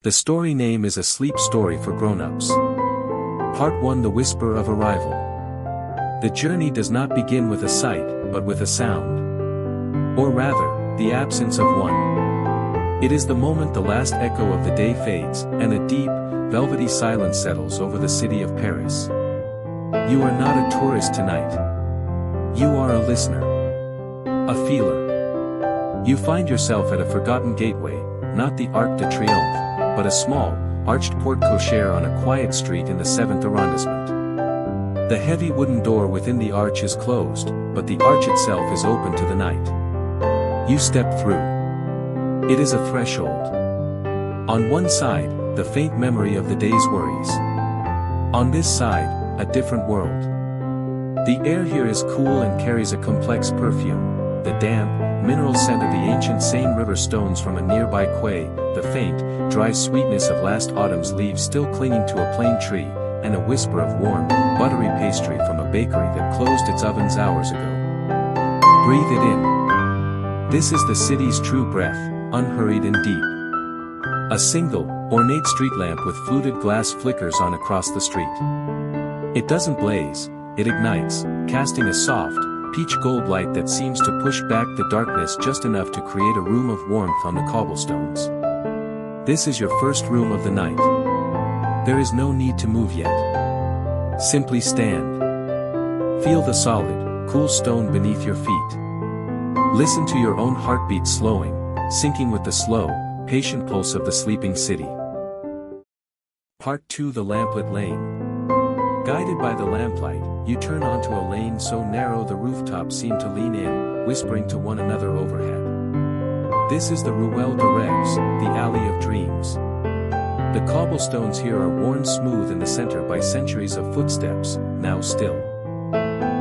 The story name is a sleep story for grown-ups. Part 1: The Whisper of Arrival. The journey does not begin with a sight, but with a sound. Or rather, the absence of one. It is the moment the last echo of the day fades, and a deep, velvety silence settles over the city of Paris. You are not a tourist tonight. You are a listener. A feeler. You find yourself at a forgotten gateway, not the Arc de Triomphe, but a small, arched porte-cochere on a quiet street in the 7th arrondissement. The heavy wooden door within the arch is closed, but the arch itself is open to the night. You step through. It is a threshold. On one side, the faint memory of the day's worries. On this side, a different world. The air here is cool and carries a complex perfume. The damp, mineral scent of the ancient Seine River stones from a nearby quay, the faint, dry sweetness of last autumn's leaves still clinging to a plane tree, and a whisper of warm, buttery pastry from a bakery that closed its ovens hours ago. Breathe it in. This is the city's true breath, unhurried and deep. A single, ornate street lamp with fluted glass flickers on across the street. It doesn't blaze, it ignites, casting a soft, peach gold light that seems to push back the darkness just enough to create a room of warmth on the cobblestones. This is your first room of the night. There is no need to move yet. Simply stand. Feel the solid, cool stone beneath your feet. Listen to your own heartbeat slowing, syncing with the slow, patient pulse of the sleeping city. Part 2: The Lamplit Lane. Guided by the lamplight, you turn onto a lane so narrow the rooftops seem to lean in, whispering to one another overhead. This is the Ruelle de Rêves, the Alley of Dreams. The cobblestones here are worn smooth in the center by centuries of footsteps, now still.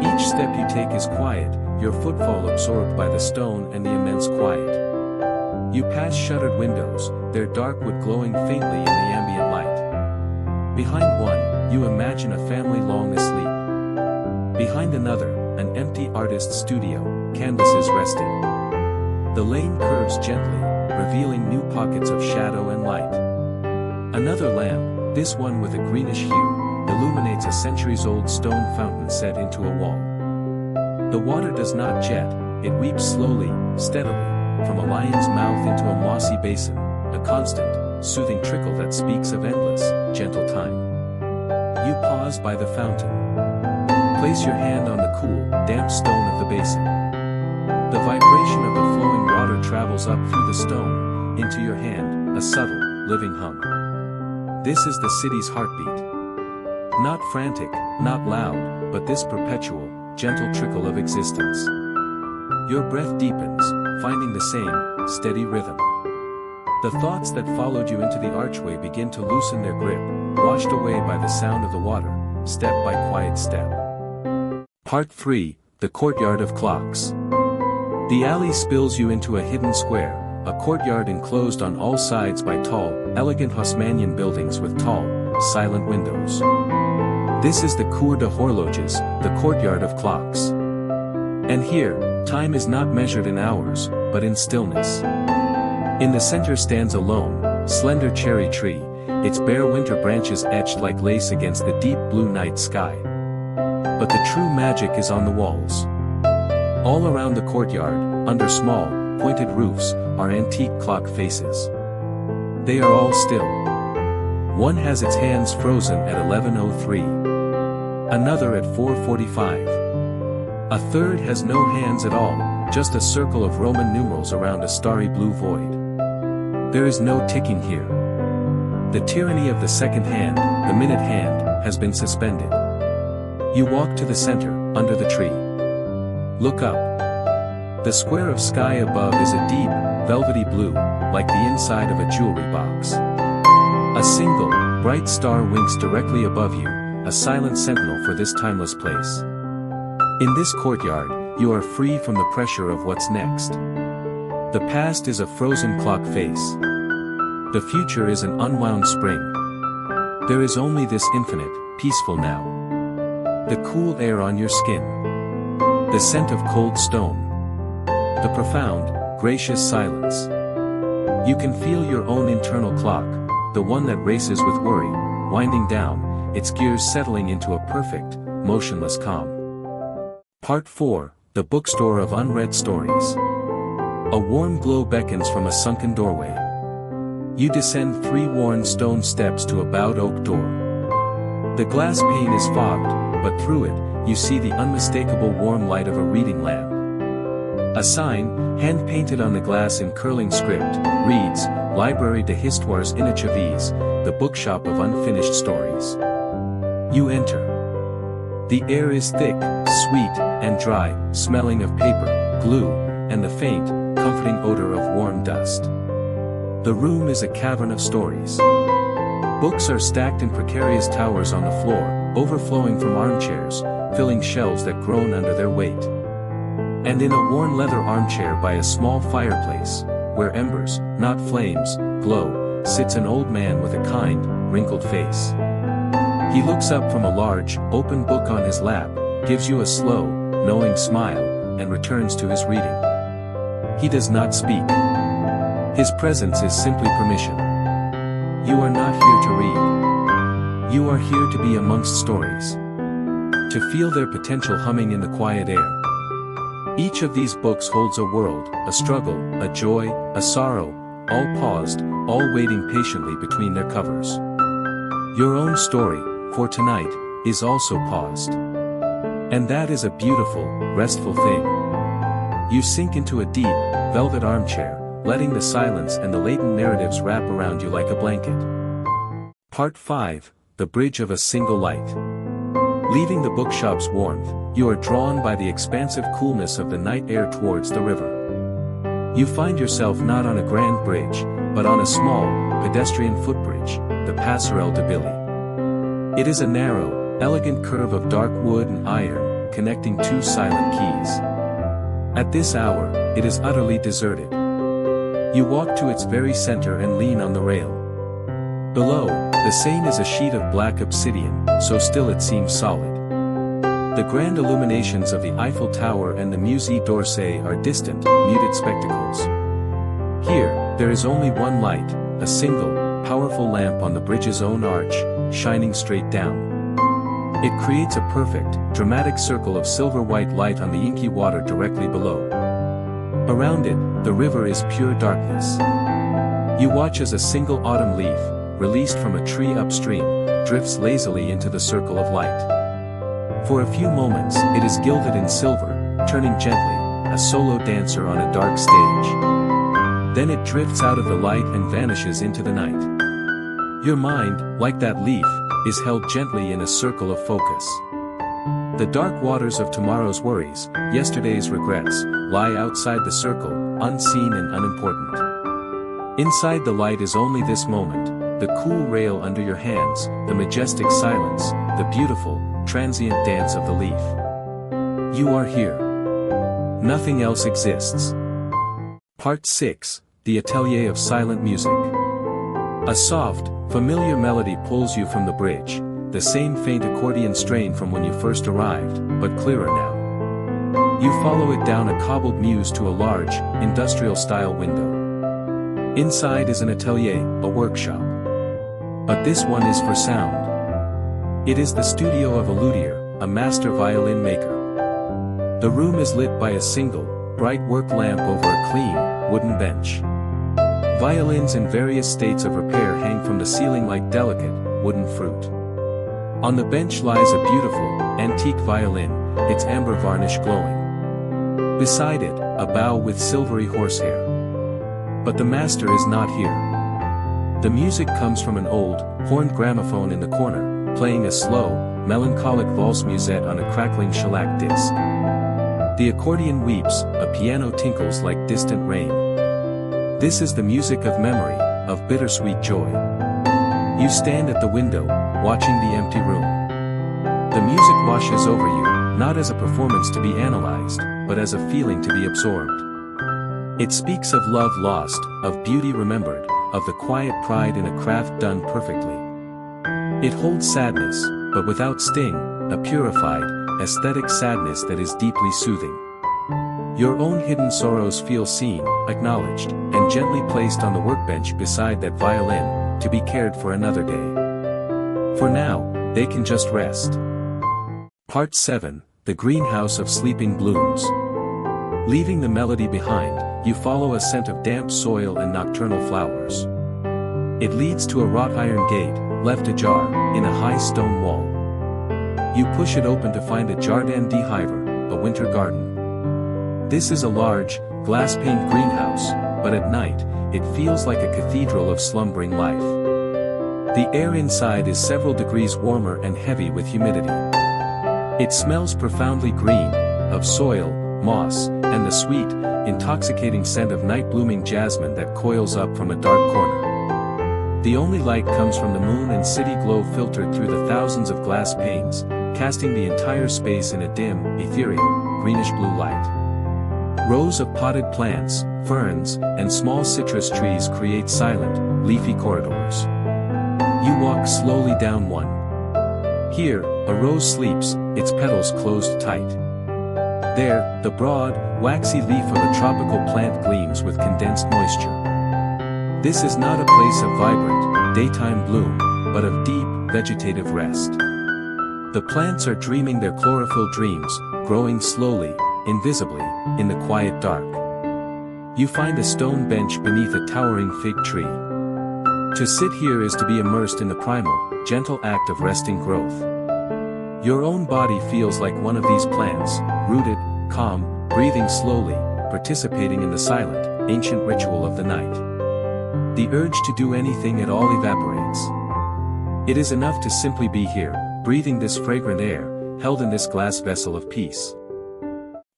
Each step you take is quiet, your footfall absorbed by the stone and the immense quiet. You pass shuttered windows, their dark wood glowing faintly in the ambient light. Behind one, you imagine a family long asleep. Behind another, an empty artist's studio, canvases resting. The lane curves gently, revealing new pockets of shadow and light. Another lamp, this one with a greenish hue, illuminates a centuries-old stone fountain set into a wall. The water does not jet, it weeps slowly, steadily, from a lion's mouth into a mossy basin, a constant, soothing trickle that speaks of endless, gentle time. You pause by the fountain. Place your hand on the cool, damp stone of the basin. The vibration of the flowing water travels up through the stone, into your hand, a subtle, living hum. This is the city's heartbeat. Not frantic, not loud, but this perpetual, gentle trickle of existence. Your breath deepens, finding the same, steady rhythm. The thoughts that followed you into the archway begin to loosen their grip, washed away by the sound of the water, step by quiet step. Part 3: The Courtyard of Clocks. The alley spills you into a hidden square, a courtyard enclosed on all sides by tall, elegant Haussmannian buildings with tall, silent windows. This is the Cour de Horloges, the Courtyard of Clocks. And here, time is not measured in hours, but in stillness. In the center stands a lone, slender cherry tree, its bare winter branches etched like lace against the deep blue night sky. But the true magic is on the walls. All around the courtyard, under small, pointed roofs, are antique clock faces. They are all still. One has its hands frozen at 11:03. Another at 4:45. A third has no hands at all, just a circle of Roman numerals around a starry blue void. There is no ticking here. The tyranny of the second hand, the minute hand, has been suspended. You walk to the center, under the tree. Look up. The square of sky above is a deep, velvety blue, like the inside of a jewelry box. A single, bright star winks directly above you, a silent sentinel for this timeless place. In this courtyard, you are free from the pressure of what's next. The past is a frozen clock face. The future is an unwound spring. There is only this infinite, peaceful now. The cool air on your skin. The scent of cold stone. The profound, gracious silence. You can feel your own internal clock, the one that races with worry, winding down, its gears settling into a perfect, motionless calm. Part 4, The Bookstore of Unread Stories. A warm glow beckons from a sunken doorway. You descend 3 worn stone steps to a bowed oak door. The glass pane is fogged, but through it, you see the unmistakable warm light of a reading lamp. A sign, hand-painted on the glass in curling script, reads, Librairie de Histoires Inachevees, the bookshop of unfinished stories. You enter. The air is thick, sweet, and dry, smelling of paper, glue, and the faint, comforting odor of warm dust. The room is a cavern of stories. Books are stacked in precarious towers on the floor, overflowing from armchairs, filling shelves that groan under their weight. And in a worn leather armchair by a small fireplace, where embers, not flames, glow, sits an old man with a kind, wrinkled face. He looks up from a large, open book on his lap, gives you a slow, knowing smile, and returns to his reading. He does not speak. His presence is simply permission. You are not here to read. You are here to be amongst stories. To feel their potential humming in the quiet air. Each of these books holds a world, a struggle, a joy, a sorrow, all paused, all waiting patiently between their covers. Your own story, for tonight, is also paused. And that is a beautiful, restful thing. You sink into a deep, velvet armchair, letting the silence and the latent narratives wrap around you like a blanket. Part 5, The Bridge of a Single Light. Leaving the bookshop's warmth, you are drawn by the expansive coolness of the night air towards the river. You find yourself not on a grand bridge, but on a small, pedestrian footbridge, the Passerelle de Billy. It is a narrow, elegant curve of dark wood and iron, connecting 2 silent quays. At this hour, it is utterly deserted. You walk to its very center and lean on the rail. Below, the Seine is a sheet of black obsidian, so still it seems solid. The grand illuminations of the Eiffel Tower and the Musée d'Orsay are distant, muted spectacles. Here, there is only one light, a single, powerful lamp on the bridge's own arch, shining straight down. It creates a perfect, dramatic circle of silver-white light on the inky water directly below. Around it, the river is pure darkness. You watch as a single autumn leaf, released from a tree upstream, drifts lazily into the circle of light. For a few moments, it is gilded in silver, turning gently, a solo dancer on a dark stage. Then it drifts out of the light and vanishes into the night. Your mind, like that leaf, is held gently in a circle of focus. The dark waters of tomorrow's worries, yesterday's regrets, lie outside the circle, unseen and unimportant. Inside the light is only this moment, the cool rail under your hands, the majestic silence, the beautiful, transient dance of the leaf. You are here. Nothing else exists. Part 6, The Atelier of Silent Music. A soft, familiar melody pulls you from the bridge, the same faint accordion strain from when you first arrived, but clearer now. You follow it down a cobbled mews to a large, industrial-style window. Inside is an atelier, a workshop. But this one is for sound. It is the studio of a luthier, a master violin maker. The room is lit by a single, bright work lamp over a clean, wooden bench. Violins in various states of repair hang from the ceiling like delicate, wooden fruit. On the bench lies a beautiful, antique violin, its amber varnish glowing. Beside it, a bow with silvery horsehair. But the master is not here. The music comes from an old, horned gramophone in the corner, playing a slow, melancholic valse musette on a crackling shellac disc. The accordion weeps, a piano tinkles like distant rain. This is the music of memory, of bittersweet joy. You stand at the window, watching the empty room. The music washes over you, not as a performance to be analyzed, but as a feeling to be absorbed. It speaks of love lost, of beauty remembered, of the quiet pride in a craft done perfectly. It holds sadness, but without sting, a purified, aesthetic sadness that is deeply soothing. Your own hidden sorrows feel seen, acknowledged, and gently placed on the workbench beside that violin, to be cared for another day. For now, they can just rest. Part 7, The Greenhouse of Sleeping Blooms. Leaving the melody behind, you follow a scent of damp soil and nocturnal flowers. It leads to a wrought iron gate, left ajar, in a high stone wall. You push it open to find a jardin d'hiver, a winter garden. This is a large, glass-paned greenhouse, but at night, it feels like a cathedral of slumbering life. The air inside is several degrees warmer and heavy with humidity. It smells profoundly green, of soil, moss, and the sweet, intoxicating scent of night-blooming jasmine that coils up from a dark corner. The only light comes from the moon and city glow filtered through the thousands of glass panes, casting the entire space in a dim, ethereal, greenish-blue light. Rows of potted plants, ferns, and small citrus trees create silent, leafy corridors. You walk slowly down one. Here, a rose sleeps, its petals closed tight. There, the broad, waxy leaf of a tropical plant gleams with condensed moisture. This is not a place of vibrant, daytime bloom, but of deep, vegetative rest. The plants are dreaming their chlorophyll dreams, growing slowly, invisibly, in the quiet dark. You find a stone bench beneath a towering fig tree. To sit here is to be immersed in the primal, gentle act of resting growth. Your own body feels like one of these plants, rooted, calm, breathing slowly, participating in the silent, ancient ritual of the night. The urge to do anything at all evaporates. It is enough to simply be here, breathing this fragrant air, held in this glass vessel of peace.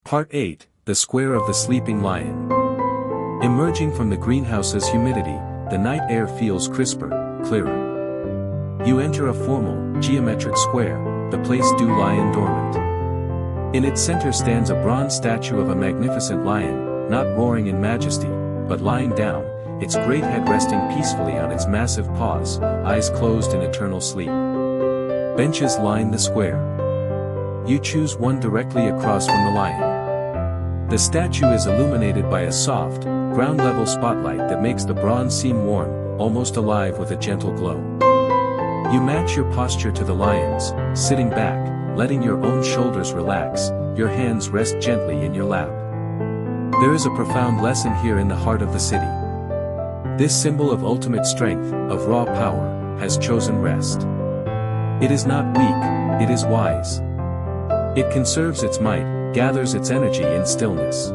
Part 8, The Square of the Sleeping Lion. Emerging from the greenhouse's humidity, the night air feels crisper, clearer. You enter a formal, geometric square, the place du lion dormant. In its center stands a bronze statue of a magnificent lion, not roaring in majesty, but lying down, its great head resting peacefully on its massive paws, eyes closed in eternal sleep. Benches line the square. You choose one directly across from the lion. The statue is illuminated by a soft, ground-level spotlight that makes the bronze seem warm, almost alive with a gentle glow. You match your posture to the lion's, sitting back, letting your own shoulders relax, your hands rest gently in your lap. There is a profound lesson here in the heart of the city. This symbol of ultimate strength, of raw power, has chosen rest. It is not weak, it is wise. It conserves its might, gathers its energy in stillness.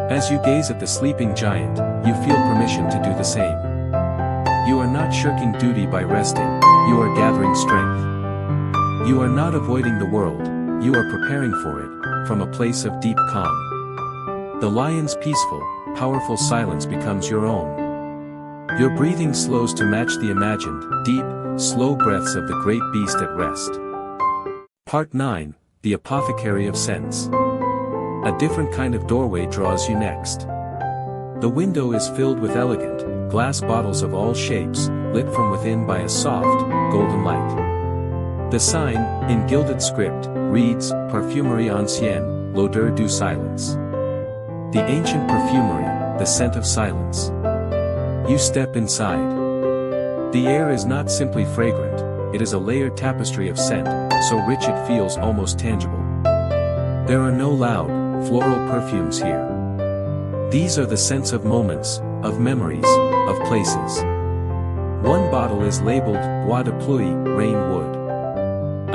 As you gaze at the sleeping giant, you feel permission to do the same. You are not shirking duty by resting, you are gathering strength. You are not avoiding the world, you are preparing for it, from a place of deep calm. The lion's peaceful, powerful silence becomes your own. Your breathing slows to match the imagined, deep, slow breaths of the great beast at rest. Part 9, The Apothecary of Scents. A different kind of doorway draws you next. The window is filled with elegant, glass bottles of all shapes, lit from within by a soft, golden light. The sign, in gilded script, reads, Parfumerie ancienne, l'odeur du silence. The ancient perfumery, the scent of silence. You step inside. The air is not simply fragrant, it is a layered tapestry of scent, so rich it feels almost tangible. There are no loud, floral perfumes here. These are the scents of moments, of memories, of places. One bottle is labeled Bois de Pluie, rain wood.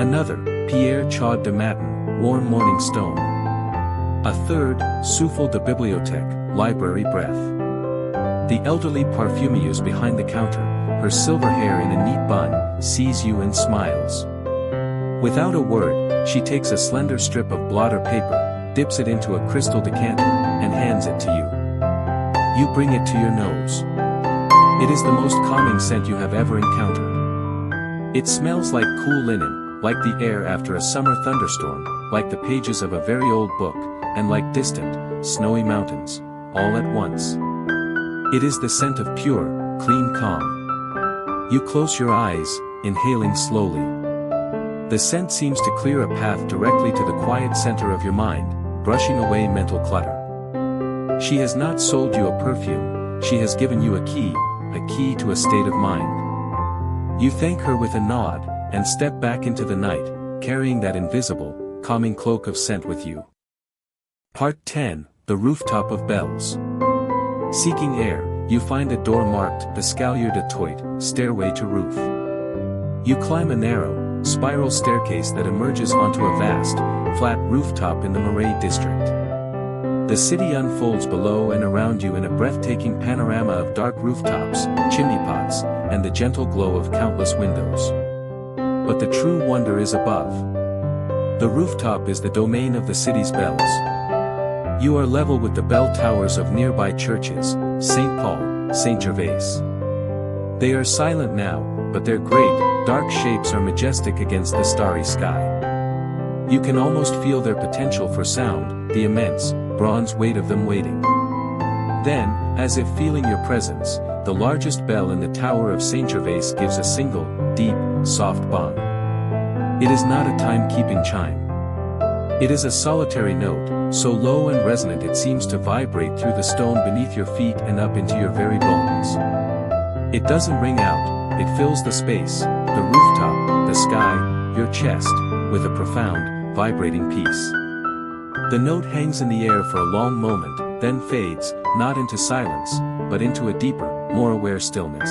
Another, Pierre Chaud de Matin, warm morning stone. A third, Souffle de Bibliothèque, library breath. The elderly parfumeuse behind the counter, her silver hair in a neat bun, sees you and smiles. Without a word, she takes a slender strip of blotter paper, dips it into a crystal decanter, and hands it to you. You bring it to your nose. It is the most calming scent you have ever encountered. It smells like cool linen, like the air after a summer thunderstorm, like the pages of a very old book, and like distant, snowy mountains, all at once. It is the scent of pure, clean calm. You close your eyes, inhaling slowly. The scent seems to clear a path directly to the quiet center of your mind, brushing away mental clutter. She has not sold you a perfume, she has given you a key to a state of mind. You thank her with a nod, and step back into the night, carrying that invisible, calming cloak of scent with you. Part 10, The Rooftop of Bells. Seeking air, you find a door marked Escalier de Toit, Stairway to Roof. You climb a narrow, spiral staircase that emerges onto a vast, flat rooftop in the Marais district. The city unfolds below and around you in a breathtaking panorama of dark rooftops, chimney pots, and the gentle glow of countless windows. But the true wonder is above. The rooftop is the domain of the city's bells. You are level with the bell towers of nearby churches, St. Paul, St. Gervais. They are silent now, but their great, dark shapes are majestic against the starry sky. You can almost feel their potential for sound, the immense, bronze weight of them waiting. Then, as if feeling your presence, the largest bell in the tower of St. Gervais gives a single, deep, soft bong. It is not a time-keeping chime. It is a solitary note, so low and resonant it seems to vibrate through the stone beneath your feet and up into your very bones. It doesn't ring out, it fills the space, the rooftop, the sky, your chest, with a profound, vibrating peace. The note hangs in the air for a long moment, then fades, not into silence, but into a deeper, more aware stillness.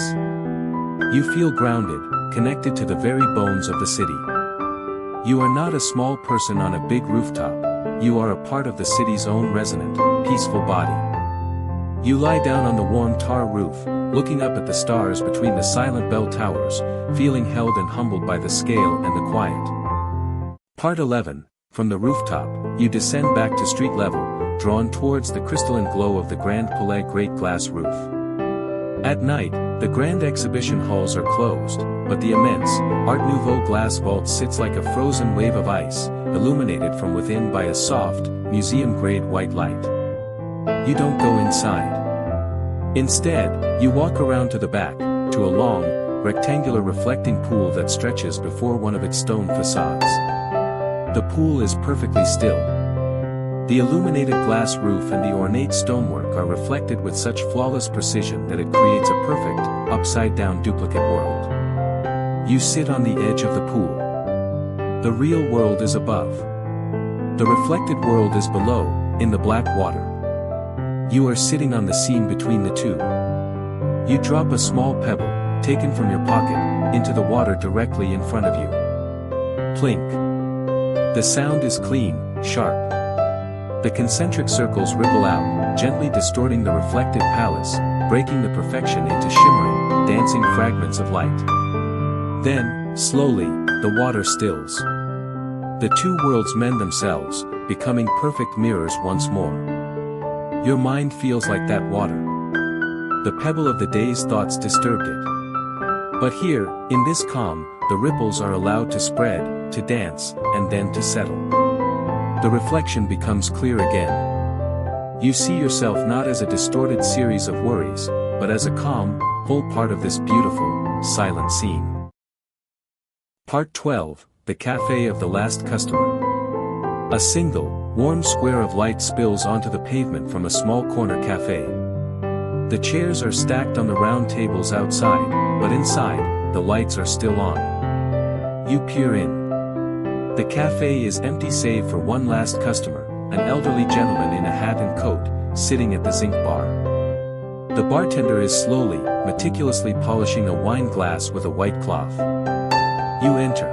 You feel grounded, connected to the very bones of the city. You are not a small person on a big rooftop, you are a part of the city's own resonant, peaceful body. You lie down on the warm tar roof, looking up at the stars between the silent bell towers, feeling held and humbled by the scale and the quiet. Part 11, From the rooftop, you descend back to street level, drawn towards the crystalline glow of the Grand Palais Great Glass Roof. At night, the grand exhibition halls are closed, but the immense, Art Nouveau glass vault sits like a frozen wave of ice, illuminated from within by a soft, museum-grade white light. You don't go inside. Instead, you walk around to the back, to a long, rectangular reflecting pool that stretches before one of its stone facades. The pool is perfectly still. The illuminated glass roof and the ornate stonework are reflected with such flawless precision that it creates a perfect, upside-down duplicate world. You sit on the edge of the pool. The real world is above. The reflected world is below, in the black water. You are sitting on the seam between the two. You drop a small pebble, taken from your pocket, into the water directly in front of you. Plink. The sound is clean, sharp. The concentric circles ripple out, gently distorting the reflected palace, breaking the perfection into shimmering, dancing fragments of light. Then, slowly, the water stills. The two worlds mend themselves, becoming perfect mirrors once more. Your mind feels like that water. The pebble of the day's thoughts disturbed it. But here, in this calm, the ripples are allowed to spread, to dance, and then to settle. The reflection becomes clear again. You see yourself not as a distorted series of worries, but as a calm, whole part of this beautiful, silent scene. Part 12, The Café of the Last Customer. A single, warm square of light spills onto the pavement from a small corner café. The chairs are stacked on the round tables outside, but inside, the lights are still on. You peer in. The café is empty save for one last customer, an elderly gentleman in a hat and coat, sitting at the zinc bar. The bartender is slowly, meticulously polishing a wine glass with a white cloth. You enter.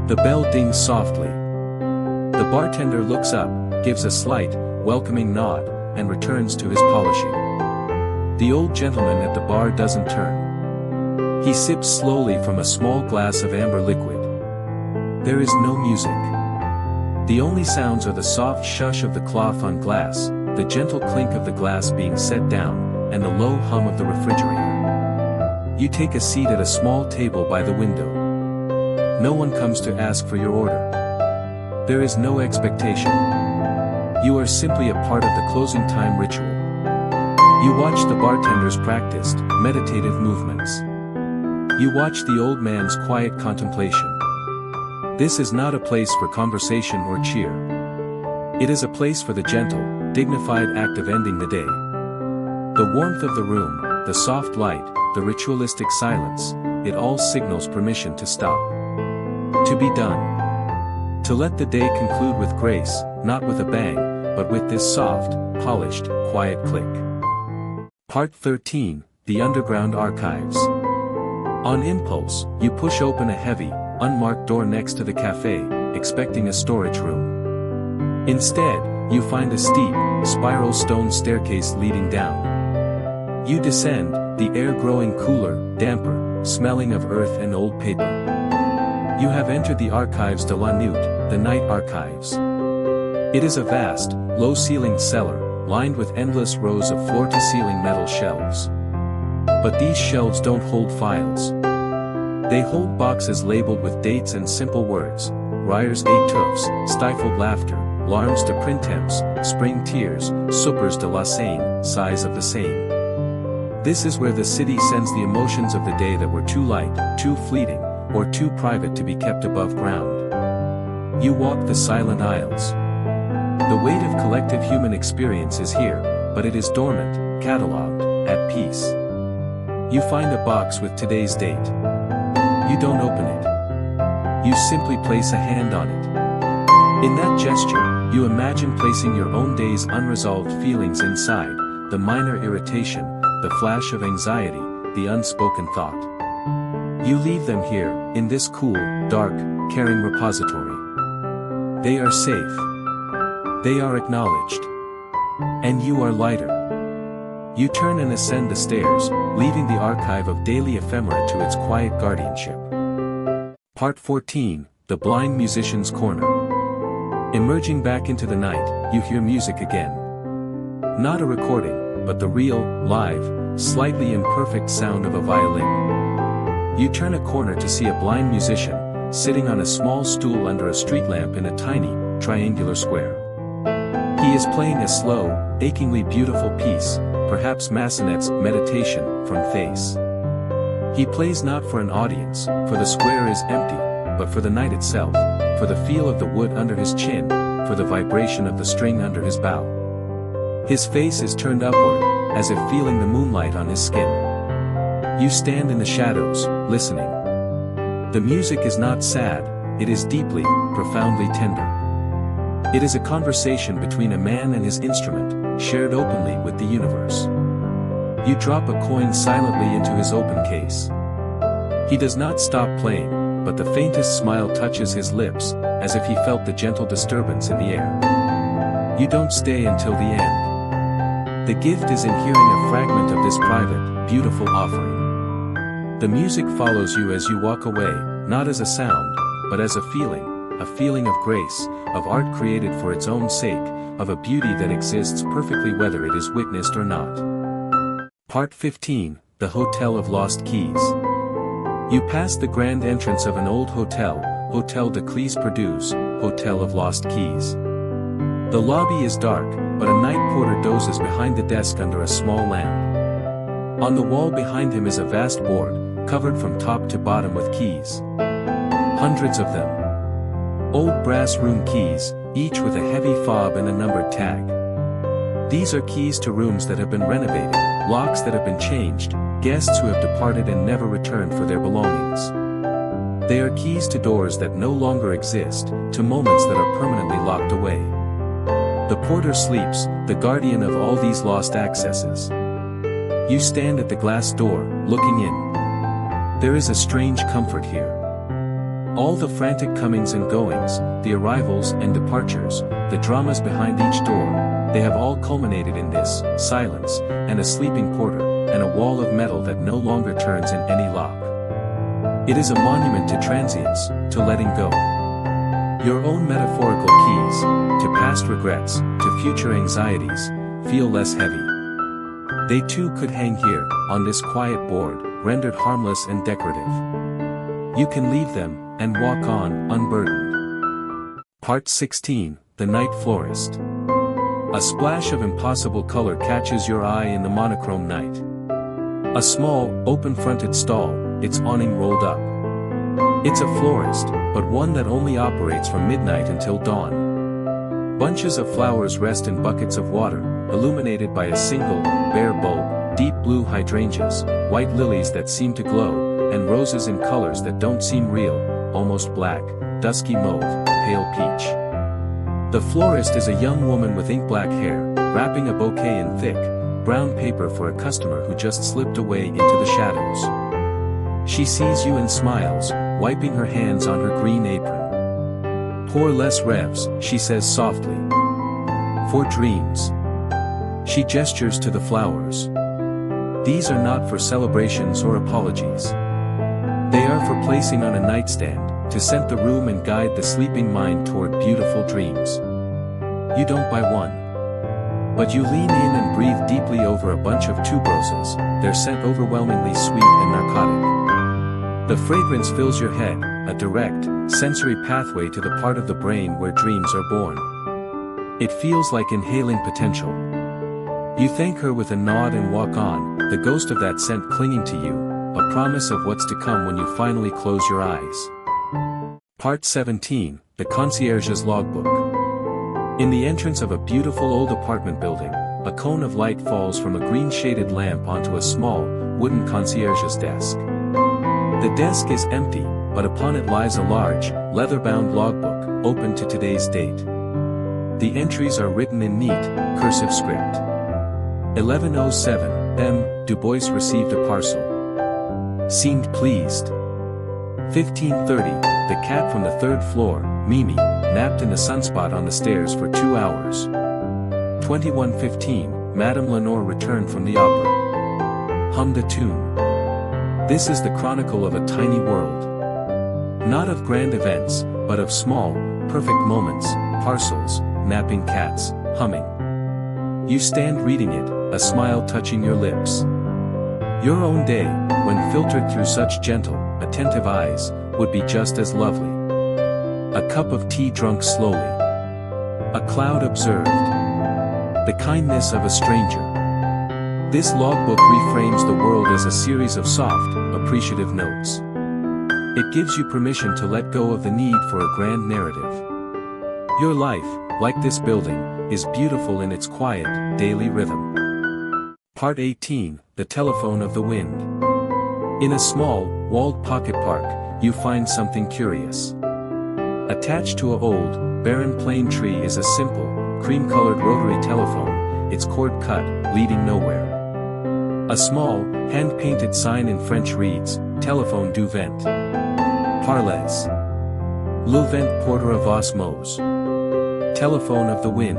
The bell dings softly. The bartender looks up, gives a slight, welcoming nod, and returns to his polishing. The old gentleman at the bar doesn't turn. He sips slowly from a small glass of amber liquid. There is no music. The only sounds are the soft shush of the cloth on glass, the gentle clink of the glass being set down, and the low hum of the refrigerator. You take a seat at a small table by the window. No one comes to ask for your order. There is no expectation. You are simply a part of the closing time ritual. You watch the bartender's practiced, meditative movements. You watch the old man's quiet contemplation. This is not a place for conversation or cheer. It is a place for the gentle, dignified act of ending the day. The warmth of the room, the soft light, the ritualistic silence, it all signals permission to stop. To be done. To let the day conclude with grace, not with a bang, but with this soft, polished, quiet click. Part 13, The Underground Archives. On impulse, you push open a heavy, unmarked door next to the café, expecting a storage room. Instead, you find a steep, spiral stone staircase leading down. You descend, the air growing cooler, damper, smelling of earth and old paper. You have entered the Archives de la Nuit, the night archives. It is a vast, low-ceilinged cellar, lined with endless rows of floor-to-ceiling metal shelves. But these shelves don't hold files. They hold boxes labeled with dates and simple words: Rires et touffes, stifled laughter, larmes de printemps, spring tears, soupers de la Seine, sighs of the Seine. This is where the city sends the emotions of the day that were too light, too fleeting, or too private to be kept above ground. You walk the silent aisles. The weight of collective human experience is here, but it is dormant, catalogued, at peace. You find a box with today's date. You don't open it. You simply place a hand on it. In that gesture, you imagine placing your own day's unresolved feelings inside, the minor irritation, the flash of anxiety, the unspoken thought. You leave them here, in this cool, dark, caring repository. They are safe. They are acknowledged. And you are lighter. You turn and ascend the stairs, leaving the archive of daily ephemera to its quiet guardianship. Part 14, The Blind Musician's Corner. Emerging back into the night, you hear music again. Not a recording, but the real, live, slightly imperfect sound of a violin. You turn a corner to see a blind musician, sitting on a small stool under a street lamp in a tiny, triangular square. He is playing a slow, achingly beautiful piece, perhaps Massenet's Meditation from Thais. He plays not for an audience, for the square is empty, but for the night itself, for the feel of the wood under his chin, for the vibration of the string under his bow. His face is turned upward, as if feeling the moonlight on his skin. You stand in the shadows, listening. The music is not sad, it is deeply, profoundly tender. It is a conversation between a man and his instrument, shared openly with the universe. You drop a coin silently into his open case. He does not stop playing, but the faintest smile touches his lips, as if he felt the gentle disturbance in the air. You don't stay until the end. The gift is in hearing a fragment of this private, beautiful offering. The music follows you as you walk away, not as a sound, but as a feeling of grace, of art created for its own sake, of a beauty that exists perfectly whether it is witnessed or not. Part 15, The Hotel of Lost Keys. You pass the grand entrance of an old hotel, Hotel de Clés Perdus, Hotel of Lost Keys. The lobby is dark, but a night porter dozes behind the desk under a small lamp. On the wall behind him is a vast board, covered from top to bottom with keys. Hundreds of them. Old brass room keys, each with a heavy fob and a numbered tag. These are keys to rooms that have been renovated, locks that have been changed, guests who have departed and never returned for their belongings. They are keys to doors that no longer exist, to moments that are permanently locked away. The porter sleeps, the guardian of all these lost accesses. You stand at the glass door, looking in. There is a strange comfort here. All the frantic comings and goings, the arrivals and departures, the dramas behind each door, they have all culminated in this, silence, and a sleeping porter, and a wall of metal that no longer turns in any lock. It is a monument to transience, to letting go. Your own metaphorical keys, to past regrets, to future anxieties, feel less heavy. They too could hang here, on this quiet board, rendered harmless and decorative. You can leave them, and walk on, unburdened. Part 16, The Night Florist. A splash of impossible color catches your eye in the monochrome night. A small, open-fronted stall, its awning rolled up. It's a florist, but one that only operates from midnight until dawn. Bunches of flowers rest in buckets of water, illuminated by a single, bare bulb, deep blue hydrangeas, white lilies that seem to glow, and roses in colors that don't seem real, almost black, dusky mauve, pale peach. The florist is a young woman with ink-black hair, wrapping a bouquet in thick, brown paper for a customer who just slipped away into the shadows. She sees you and smiles, wiping her hands on her green apron. Pour les rêves, she says softly. For dreams. She gestures to the flowers. These are not for celebrations or apologies. They are for placing on a nightstand, to scent the room and guide the sleeping mind toward beautiful dreams. You don't buy one. But you lean in and breathe deeply over a bunch of tuberoses, their scent overwhelmingly sweet and narcotic. The fragrance fills your head, a direct, sensory pathway to the part of the brain where dreams are born. It feels like inhaling potential. You thank her with a nod and walk on, the ghost of that scent clinging to you, a promise of what's to come when you finally close your eyes. Part 17, The Concierge's Logbook. In the entrance of a beautiful old apartment building, a cone of light falls from a green-shaded lamp onto a small, wooden concierge's desk. The desk is empty, but upon it lies a large, leather-bound logbook, open to today's date. The entries are written in neat, cursive script. 11:07 p.m. Du Bois received a parcel. Seemed pleased. 15:30, the cat from the third floor, Mimi, napped in the sunspot on the stairs for 2 hours. 21:15, Madame Lenore returned from the opera. Hummed a tune. This is the chronicle of a tiny world. Not of grand events, but of small, perfect moments, parcels, napping cats, humming. You stand reading it, a smile touching your lips. Your own day, when filtered through such gentle, attentive eyes, would be just as lovely. A cup of tea drunk slowly. A cloud observed. The kindness of a stranger. This logbook reframes the world as a series of soft, appreciative notes. It gives you permission to let go of the need for a grand narrative. Your life, like this building, is beautiful in its quiet, daily rhythm. Part 18, The Telephone of the Wind. In a small, walled pocket park, you find something curious. Attached to an old, barren plane tree is a simple, cream-colored rotary telephone, its cord cut, leading nowhere. A small, hand-painted sign in French reads, Téléphone du vent. Parlez. Le vent portera vos mots. Telephone of the wind.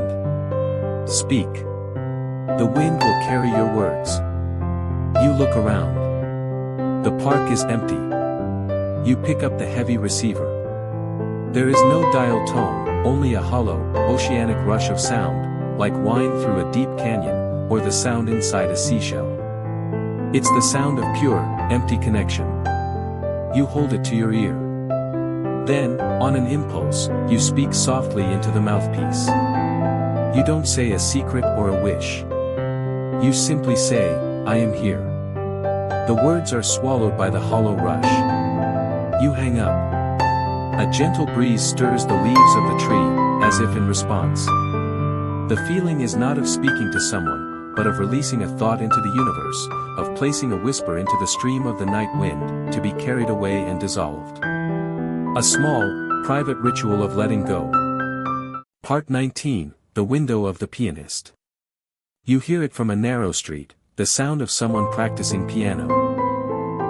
Speak. The wind will carry your words. You look around. The park is empty. You pick up the heavy receiver. There is no dial tone, only a hollow, oceanic rush of sound, like wine through a deep canyon, or the sound inside a seashell. It's the sound of pure, empty connection. You hold it to your ear. Then, on an impulse, you speak softly into the mouthpiece. You don't say a secret or a wish. You simply say, I am here. The words are swallowed by the hollow rush. You hang up. A gentle breeze stirs the leaves of the tree, as if in response. The feeling is not of speaking to someone, but of releasing a thought into the universe, of placing a whisper into the stream of the night wind, to be carried away and dissolved. A small, private ritual of letting go. Part 19, The Window of the Pianist. You hear it from a narrow street, the sound of someone practicing piano.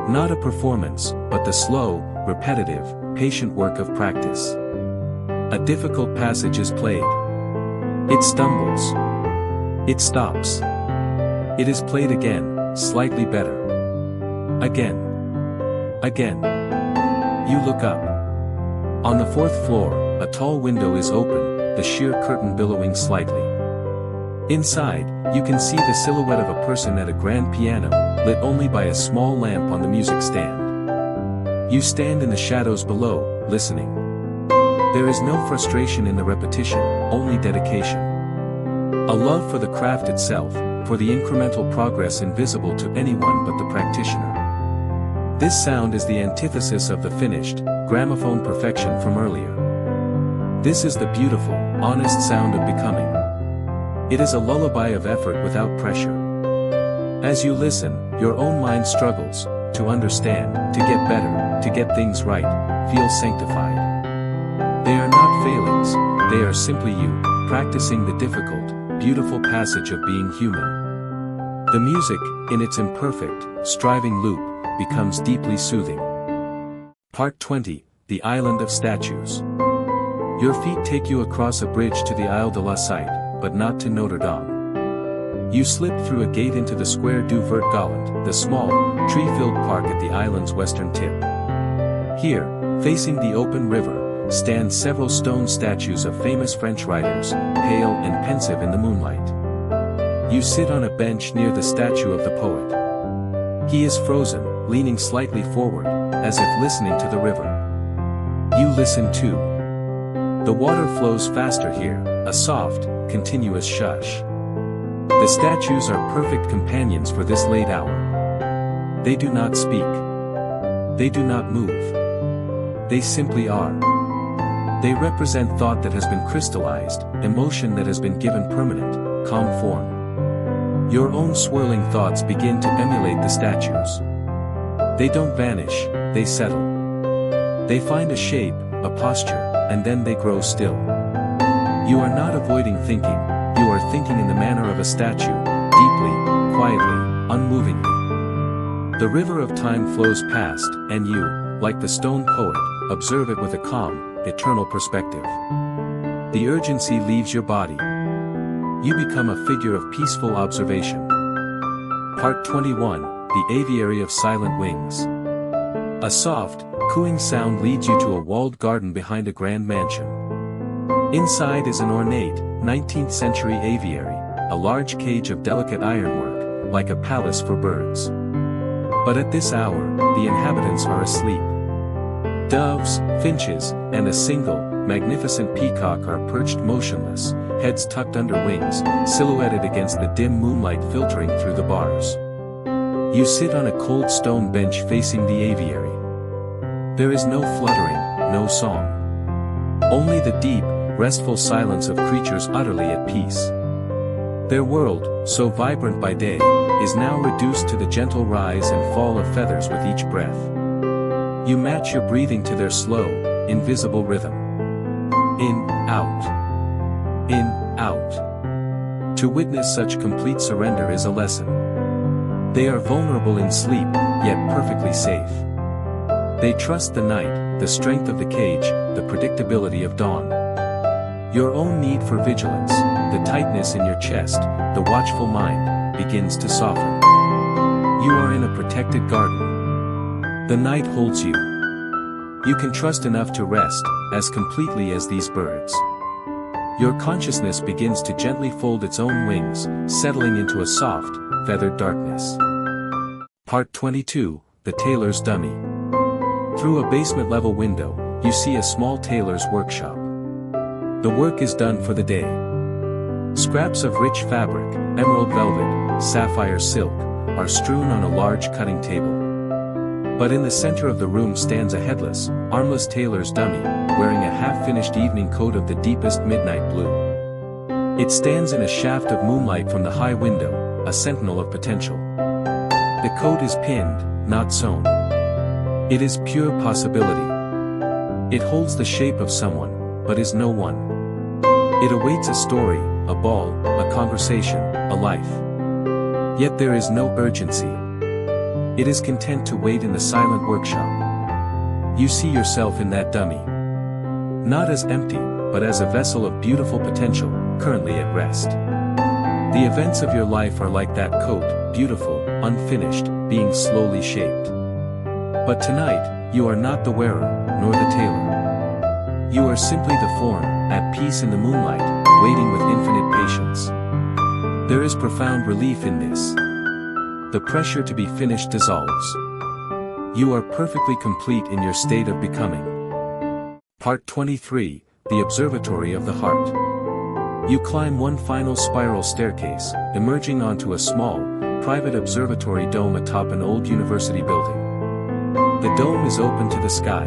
Not a performance, but the slow, repetitive, patient work of practice. A difficult passage is played. It stumbles. It stops. It is played again, slightly better. Again. Again. You look up. On the fourth floor, a tall window is open, the sheer curtain billowing slightly. Inside, you can see the silhouette of a person at a grand piano, lit only by a small lamp on the music stand. You stand in the shadows below, listening. There is no frustration in the repetition, only dedication. A love for the craft itself, for the incremental progress invisible to anyone but the practitioner. This sound is the antithesis of the finished, gramophone perfection from earlier. This is the beautiful, honest sound of becoming. It is a lullaby of effort without pressure. As you listen, your own mind struggles, to understand, to get better, to get things right, feel sanctified. They are not failings, they are simply you, practicing the difficult, beautiful passage of being human. The music, in its imperfect, striving loop, becomes deeply soothing. Part 20, The Island of Statues. Your feet take you across a bridge to the Isle de la Cite, but not to Notre Dame. You slip through a gate into the Square du Vert Galant, the small, tree-filled park at the island's western tip. Here, facing the open river, stand several stone statues of famous French writers, pale and pensive in the moonlight. You sit on a bench near the statue of the poet. He is frozen, leaning slightly forward, as if listening to the river. You listen too. The water flows faster here, a soft, continuous shush. The statues are perfect companions for this late hour. They do not speak. They do not move. They simply are. They represent thought that has been crystallized, emotion that has been given permanent, calm form. Your own swirling thoughts begin to emulate the statues. They don't vanish, they settle. They find a shape, a posture, and then they grow still. You are not avoiding thinking, you are thinking in the manner of a statue, deeply, quietly, unmovingly. The river of time flows past, and you, like the stone poet, observe it with a calm, eternal perspective. The urgency leaves your body. You become a figure of peaceful observation. Part 21, The Aviary of Silent Wings. A soft, cooing sound leads you to a walled garden behind a grand mansion. Inside is an ornate, 19th century aviary, a large cage of delicate ironwork, like a palace for birds. But at this hour, the inhabitants are asleep. Doves, finches, and a single, magnificent peacock are perched motionless, heads tucked under wings, silhouetted against the dim moonlight filtering through the bars. You sit on a cold stone bench facing the aviary. There is no fluttering, no song. Only the deep, restful silence of creatures utterly at peace. Their world, so vibrant by day, is now reduced to the gentle rise and fall of feathers with each breath. You match your breathing to their slow, invisible rhythm. In, out. In, out. To witness such complete surrender is a lesson. They are vulnerable in sleep, yet perfectly safe. They trust the night, the strength of the cage, the predictability of dawn. Your own need for vigilance, the tightness in your chest, the watchful mind, begins to soften. You are in a protected garden. The night holds you. You can trust enough to rest, as completely as these birds. Your consciousness begins to gently fold its own wings, settling into a soft, feathered darkness. Part 22, The Tailor's Dummy. Through a basement-level window, you see a small tailor's workshop. The work is done for the day. Scraps of rich fabric, emerald velvet, sapphire silk, are strewn on a large cutting table. But in the center of the room stands a headless, armless tailor's dummy, wearing a half-finished evening coat of the deepest midnight blue. It stands in a shaft of moonlight from the high window, a sentinel of potential. The coat is pinned, not sewn. It is pure possibility. It holds the shape of someone, but is no one. It awaits a story, a ball, a conversation, a life. Yet there is no urgency. It is content to wait in the silent workshop. You see yourself in that dummy. Not as empty, but as a vessel of beautiful potential, currently at rest. The events of your life are like that coat, beautiful, unfinished, being slowly shaped. But tonight, you are not the wearer, nor the tailor. You are simply the form, at peace in the moonlight, waiting with infinite patience. There is profound relief in this. The pressure to be finished dissolves. You are perfectly complete in your state of becoming. Part 23, The Observatory of the Heart. You climb one final spiral staircase, emerging onto a small, private observatory dome atop an old university building. The dome is open to the sky.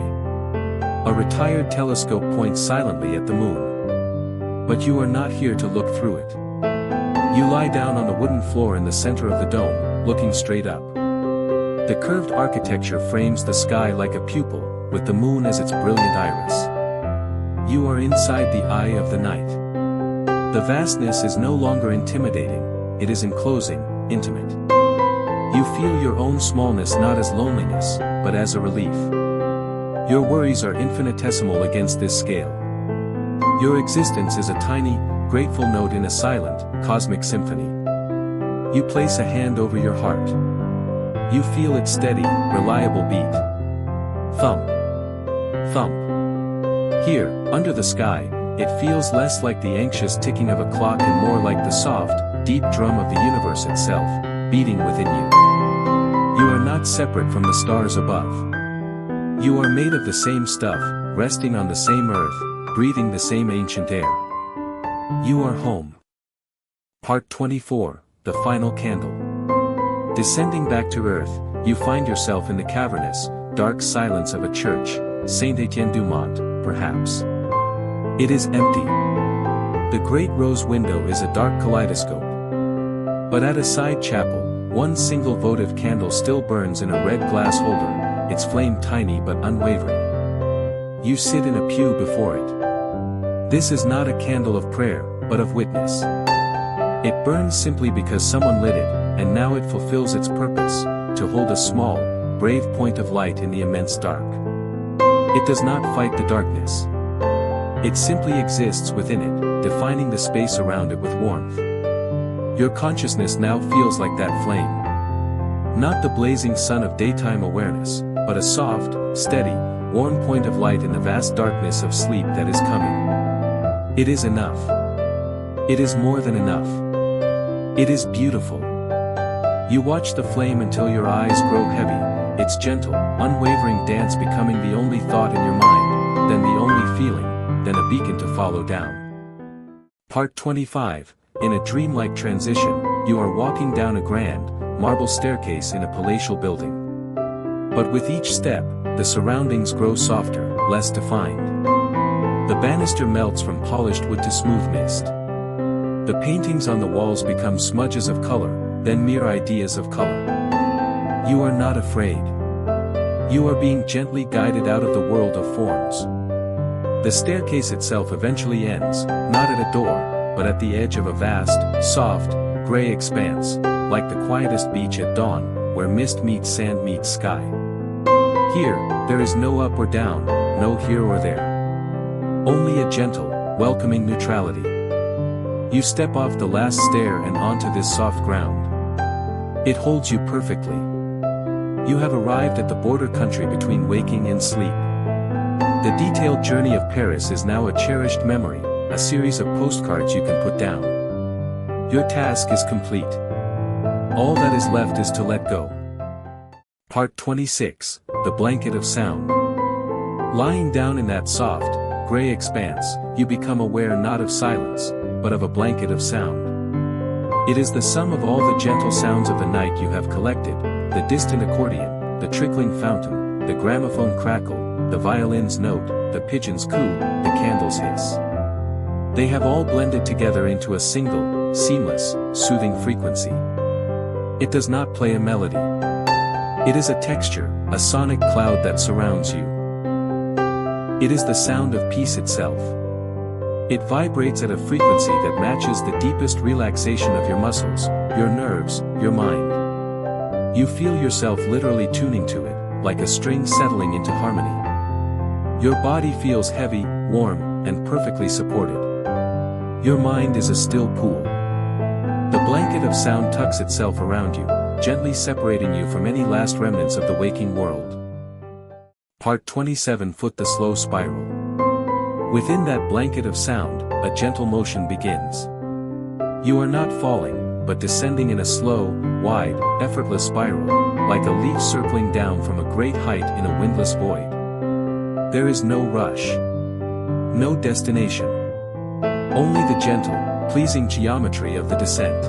A retired telescope points silently at the moon. But you are not here to look through it. You lie down on the wooden floor in the center of the dome, looking straight up. The curved architecture frames the sky like a pupil, with the moon as its brilliant iris. You are inside the eye of the night. The vastness is no longer intimidating, it is enclosing, intimate. You feel your own smallness not as loneliness, but as a relief. Your worries are infinitesimal against this scale. Your existence is a tiny, grateful note in a silent, cosmic symphony. You place a hand over your heart. You feel its steady, reliable beat. Thump. Thump. Here, under the sky, it feels less like the anxious ticking of a clock and more like the soft, deep drum of the universe itself, beating within you. You are not separate from the stars above. You are made of the same stuff, resting on the same earth, breathing the same ancient air. You are home. Part 24, The Final Candle. Descending back to earth, you find yourself in the cavernous, dark silence of a church, Saint-Étienne-du-Mont, perhaps. It is empty. The great rose window is a dark kaleidoscope. But at a side chapel, one single votive candle still burns in a red glass holder, its flame tiny but unwavering. You sit in a pew before it. This is not a candle of prayer, but of witness. It burns simply because someone lit it, and now it fulfills its purpose, to hold a small, brave point of light in the immense dark. It does not fight the darkness. It simply exists within it, defining the space around it with warmth. Your consciousness now feels like that flame. Not the blazing sun of daytime awareness, but a soft, steady, warm point of light in the vast darkness of sleep that is coming. It is enough. It is more than enough. It is beautiful. You watch the flame until your eyes grow heavy, its gentle, unwavering dance becoming the only thought in your mind, then the only feeling, then a beacon to follow down. Part 25, in a dreamlike transition, you are walking down a grand, marble staircase in a palatial building. But with each step, the surroundings grow softer, less defined. The banister melts from polished wood to smooth mist. The paintings on the walls become smudges of color, then mere ideas of color. You are not afraid. You are being gently guided out of the world of forms. The staircase itself eventually ends, not at a door, but at the edge of a vast, soft, gray expanse, like the quietest beach at dawn, where mist meets sand meets sky. Here, there is no up or down, no here or there. Only a gentle, welcoming neutrality. You step off the last stair and onto this soft ground. It holds you perfectly. You have arrived at the border country between waking and sleep. The detailed journey of Paris is now a cherished memory, a series of postcards you can put down. Your task is complete. All that is left is to let go. Part 26, The Blanket of Sound. Lying down in that soft, gray expanse, you become aware not of silence, but of a blanket of sound. It is the sum of all the gentle sounds of the night you have collected, the distant accordion, the trickling fountain, the gramophone crackle, the violin's note, the pigeon's coo, the candle's hiss. They have all blended together into a single, seamless, soothing frequency. It does not play a melody. It is a texture, a sonic cloud that surrounds you. It is the sound of peace itself. It vibrates at a frequency that matches the deepest relaxation of your muscles, your nerves, your mind. You feel yourself literally tuning to it, like a string settling into harmony. Your body feels heavy, warm, and perfectly supported. Your mind is a still pool. The blanket of sound tucks itself around you, gently separating you from any last remnants of the waking world. Part 27, Foot the Slow Spiral. Within that blanket of sound, a gentle motion begins. You are not falling, but descending in a slow, wide, effortless spiral, like a leaf circling down from a great height in a windless void. There is no rush. No destination. Only the gentle, pleasing geometry of the descent.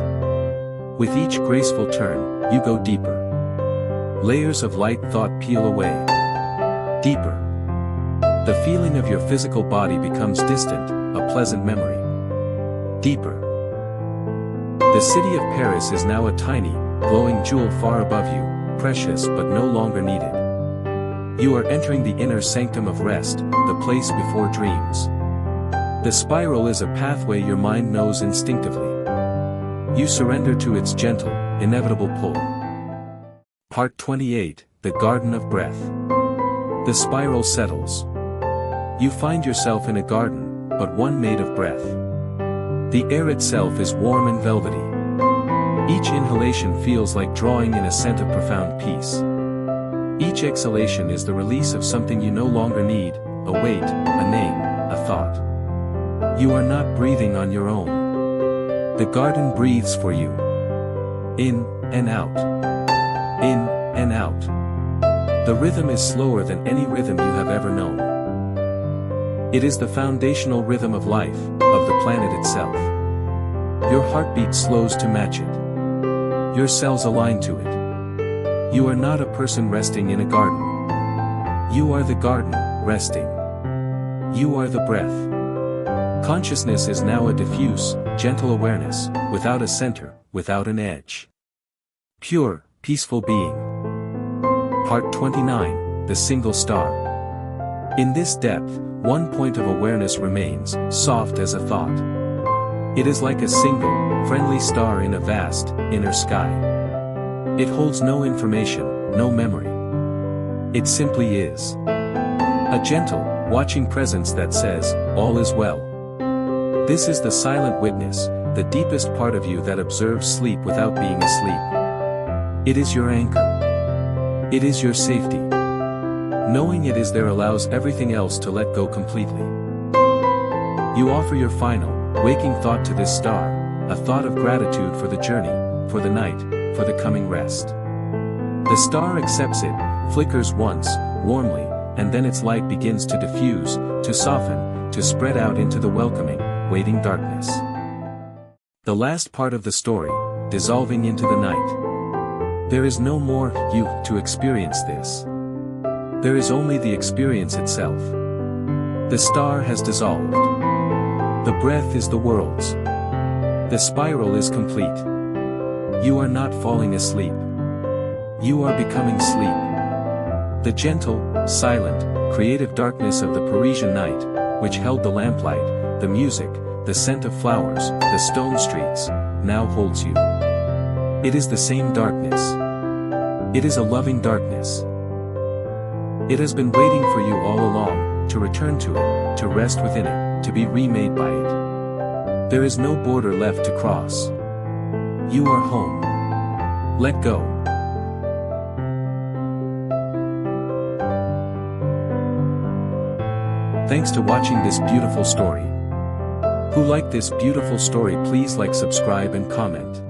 With each graceful turn, you go deeper. Layers of light thought peel away. Deeper. The feeling of your physical body becomes distant, a pleasant memory. Deeper. The city of Paris is now a tiny, glowing jewel far above you, precious but no longer needed. You are entering the inner sanctum of rest, the place before dreams. The spiral is a pathway your mind knows instinctively. You surrender to its gentle, inevitable pull. Part 28, The Garden of Breath. The spiral settles. You find yourself in a garden, but one made of breath. The air itself is warm and velvety. Each inhalation feels like drawing in a scent of profound peace. Each exhalation is the release of something you no longer need, a weight, a name, a thought. You are not breathing on your own. The garden breathes for you. In and out. In and out. The rhythm is slower than any rhythm you have ever known. It is the foundational rhythm of life, of the planet itself. Your heartbeat slows to match it. Your cells align to it. You are not a person resting in a garden. You are the garden, resting. You are the breath. Consciousness is now a diffuse, gentle awareness, without a center, without an edge. Pure, peaceful being. Part 29, The Single Star. In this depth, one point of awareness remains, soft as a thought. It is like a single, friendly star in a vast, inner sky. It holds no information, no memory. It simply is. A gentle, watching presence that says, all is well. This is the silent witness, the deepest part of you that observes sleep without being asleep. It is your anchor. It is your safety. Knowing it is there allows everything else to let go completely. You offer your final, waking thought to this star, a thought of gratitude for the journey, for the night, for the coming rest. The star accepts it, flickers once, warmly, and then its light begins to diffuse, to soften, to spread out into the welcoming, waiting darkness. The last part of the story, dissolving into the night. There is no more you to experience this. There is only the experience itself. The star has dissolved. The breath is the world's. The spiral is complete. You are not falling asleep. You are becoming sleep. The gentle, silent, creative darkness of the Parisian night, which held the lamplight, the music, the scent of flowers, the stone streets, now holds you. It is the same darkness. It is a loving darkness. It has been waiting for you all along, to return to it, to rest within it, to be remade by it. There is no border left to cross. You are home. Let go. Thanks to watching this beautiful story. Who liked this beautiful story? Please like, subscribe and comment.